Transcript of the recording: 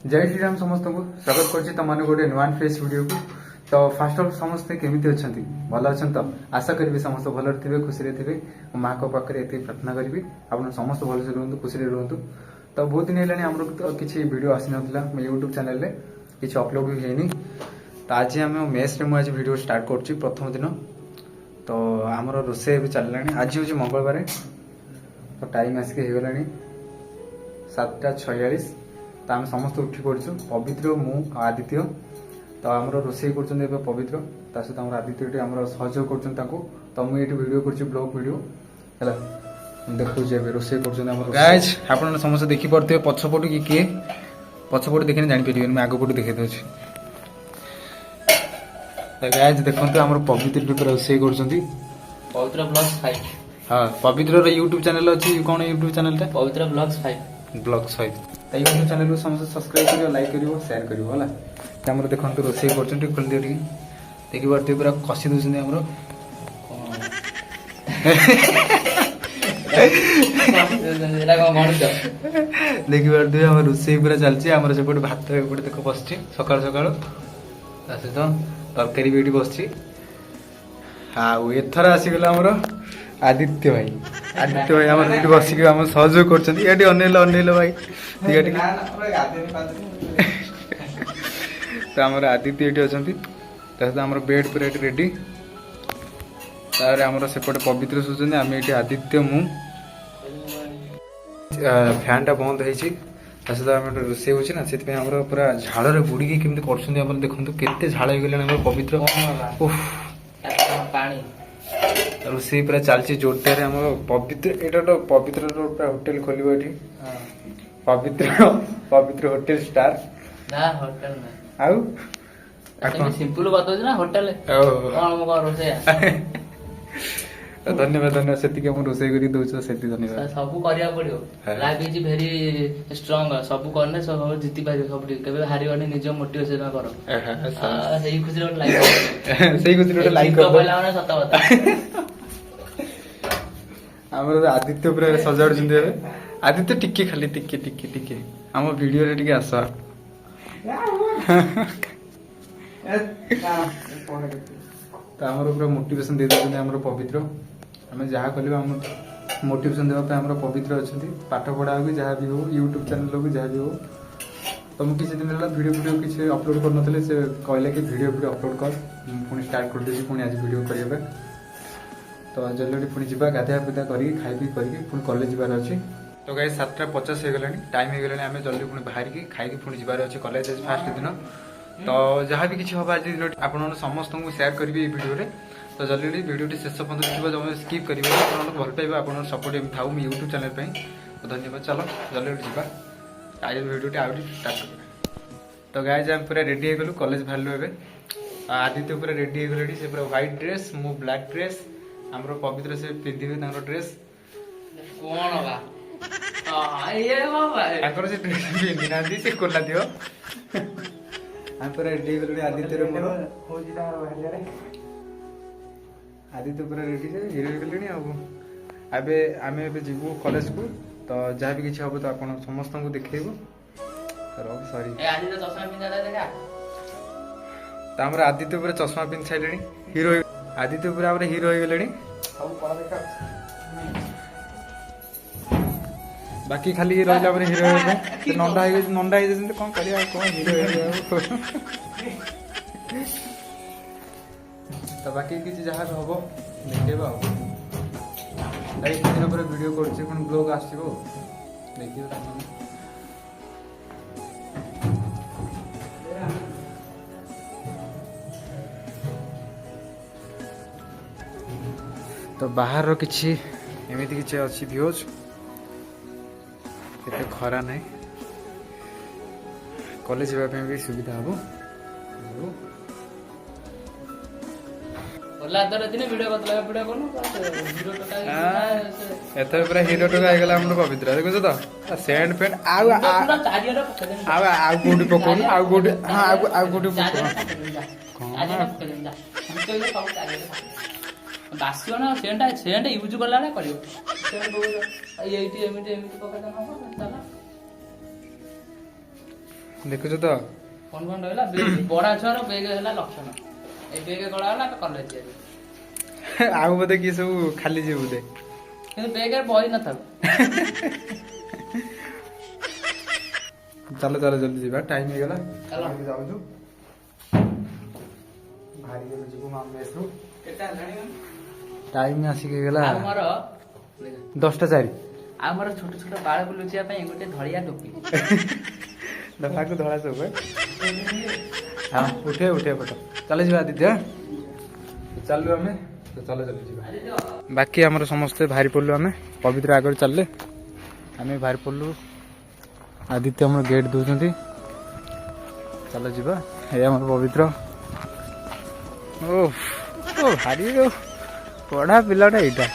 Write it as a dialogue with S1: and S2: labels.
S1: जय श्री राम समस्त को स्वागत करछि तमने गोटे नुआ फेस वीडियो को। तो फास्ट ऑफ समस्त केमिति अछंती भल अछन तो आशा करी समस्त भल थे खुशी रे थे माँ को पाखे ये प्रार्थना करी आप समस्त भल से रुहतु खुशी रुहतु। तो बहुत दिन है आम तो किसी वीडियो आसी नाला यूट्यूब चैनल रे किसी अपलोड भी हैनी। तो आज आम मेस रे आज वीडियो स्टार्ट कर प्रथम दिन। तो आमर रोषे भी चलला आज हूँ मंगलवार। तो टाइम आसिक होगला 7:46। तो आम समस्त उठी पड़ू पवित्र मु आदित्य। तो आम रोषे कर पवित्र ता सहित आम आदित्य आम सहयोग कर। तो मुझे वीडियो कर ब्लॉग वीडियो है देखो रोषे कर समस्त देखिपे पछपट कि किए पछपट देखने जापर मुझे आगपट देखे दूँ। गाइज देखते आम पवित्र भी पूरा रोषे कर
S2: पवित्र ब्लॉग्स 5।
S1: हाँ पवित्र यूट्यूब चैनल अच्छी कौन यूट्यूब चैनल
S2: पवित्र ब्लॉग्स 5
S1: ब्लॉग्स 5 यूट्यूब चैनल को समस्त सब्सक्राइब करियो लाइक करियो शेयर करियो होला। हमर देखंतु रोषे करछन खोल दियो देखि बारते पूरा कसी दोछन हमर देखि बारते हमर रोषे पूरा चलछि। हमर सेपट भात एपट देखो बसछि सकाळ सकाळ तासे तो तरकारी बेटी बसछि। हां एथर आसी गेला हमर आदित्य भाई आम ये बसिक आम सहयोग कर अनेल भाई तो आम आदित्य ये अच्छा आम बेड पूरा रेडी। तार आम सेपटे पवित्र शुचुं आम ये आदित्य मु फैन टा बंद हो आम रोषे होना से पूरा झाड़ बुड़ी केमी कर देखो केते झाड़ हो गला पवित्र
S2: पानी
S1: रोषे पूरा चलती जोरदार। आम पवित्र एटा तो पवित्र होटेल खोल पवित्र पवित्र होटेल स्टार
S2: ना होटल ना
S1: आउ
S2: सिंपल बताऊँ ना होटल
S1: धन्यवाद धन्यवाद से रोषे कर दौर से धन्यवाद
S2: सब करिया पड़ियो। लाइफ इज वेरी स्ट्रांग सब करने सब जीति पारियो सब केबे हारिबनी निज मोटिवेशन करो सही खुशी रे लाइक
S1: सही खुशी रे लाइक कर
S2: बोला माने सत बता।
S1: हमर आदित्य पूरा सजाड़ जिंदे आदित्य टिके खाली टिके टिके टिके हम वीडियो रे टिके आस तो आमर पूरा मोटिवेशन दे देते आमर पवित्र आम जहाँ कल मोटिवेशन देवाई आम पवित्र अच्छा पाठ पढ़ा हो जहाँ भी हो यूट्यूब चैनल हो जहाँ भी हो। तो मुझे किसी दिन वीडियो वीडियो किसी अपलोड करन से कहले कि वीडियो वीडियो अपलोड कर पुणी स्टार्ट कर देছি पुणी आज वीडियो करेंगे। तो जल्दी पुणी जा गाधिया पिधा करी खाई पी करके पुणी कॉलेज जबार अच्छे। तो गाइस 7:50 हो गलानी टाइम हो गलानी आम जल्दी पुणी बाहर की खाई पुणी जबार अच्छे कॉलेज आज फास्ट दिन। तो जहाँ भी किसी हम आज दिन आप समस्त को शेयर करेंगे वीडियो रे। तो जल्दी वीडियो शेष पर्यटन देखिए जब स्किप करेंगे आप भल पाइबा आप सपोर्ट एम था यूट्यूब चैनल पर। तो धन्यवाद चलो जल्दी जा आज वीडियो आउट स्टार्ट कर। तो गाइस आम पूरा रेडी हो गलु कॉलेज बाहर एवं आदित्य पूरा रेडी हो गले से पूरा व्हाइट ड्रेस मु ब्लैक ड्रेस आम पवित्र से पिंधे ड्रेस
S2: कौन बा ये बाबा
S1: से ड्रेस पिंधि ना से खोला दियो हम पूरा रेडी हो गले आदित्य आदित्य पूरा रेडी से हिरो हो गले आम जीवु कॉलेज को। तो जहाँ भी किसी हम तो आप समस्त को देखो सॉरी तो आम आदित्य पूरा चश्मा पिंधि सारे हिरो आदित्य पूरा हिरो हो गले बाकी खाली रहा हिरो नंदा नंदा कौन कर हिरो तो बाकी किसी जहाँ भी हम देखा एक दिन पर वीडियो कर ब्लॉग आसो देखिए। तो बाहर किसी एमती किसी अच्छी व्यूज केते खरा नहीं कॉलेज जावाई भी सुविधा हम एथर पूरा हिरो टका होगा पवित्र देखो तो सेंट फेंट आउटी पकड़ आउटी हाँ आउटी
S2: बासियो ना सेंट यूज कला करियो एमती एमती पकड़
S1: ଦେଖୁଛ ତ
S2: କଣ କଣ ରହିଲା ବଡା ଛୁଆର ବେଗ ହେଲା ଲକ୍ଷଣ ଏ ବେଗ ଗଳା ହେଲା କଲେଜ ଯିବେ
S1: ଆଉ ବୋଧେ କିଏ ସବୁ ଖାଲି ଯିବେ ବୋଧେ
S2: କିନ୍ତୁ ବେଗରେ ବହି ନଥାଉ
S1: ଚାଲ ଚାଲ ଜଲ୍ଦି ଯିବା ଟାଇମ ହେଇଗଲା
S2: ଚାଲ।
S1: ଆମେ ଯାଉଛୁ ଭାରି ଯିବୁ ମେସରୁ
S2: କେତେ ହେଲାଣି
S1: ଟାଇମ ଆସିକି ହେଇଗଲା
S2: ଆମର
S1: 10:04
S2: ଆମର ଛୋଟ ଛୋଟ ବାଳକୁ ଲୁଚିବା ପାଇଁ ଗୋଟେ ଧଳିଆ ଟୋପି
S1: ଦବାକୁ ଧଳା ସବୁ ହଁ ଉଠେଇବା ଫଟୋ ଚାଲ ଯିବା ଆଦିତ୍ୟ ଚାଲୁ ଆମେ ଚାଲ ଚାଲୁ ଯିବା ବାକି ଆମର ସମସ୍ତେ ବାହାରି ପଡ଼ିଲୁ ଆମେ ପବିତ୍ର ଆଗରେ ଚାଲିଲେ ଆମେ ବାହାରି ପଡ଼ିଲୁ ଆଦିତ୍ୟ ଆମର ଗେଟ୍ ଦେଉଛନ୍ତି ଚାଲ ଯିବା ଏ ଆମର ପବିତ୍ର ଓ ଭାରି ପଢ଼ା ପିଲାଟା ଏଇଟା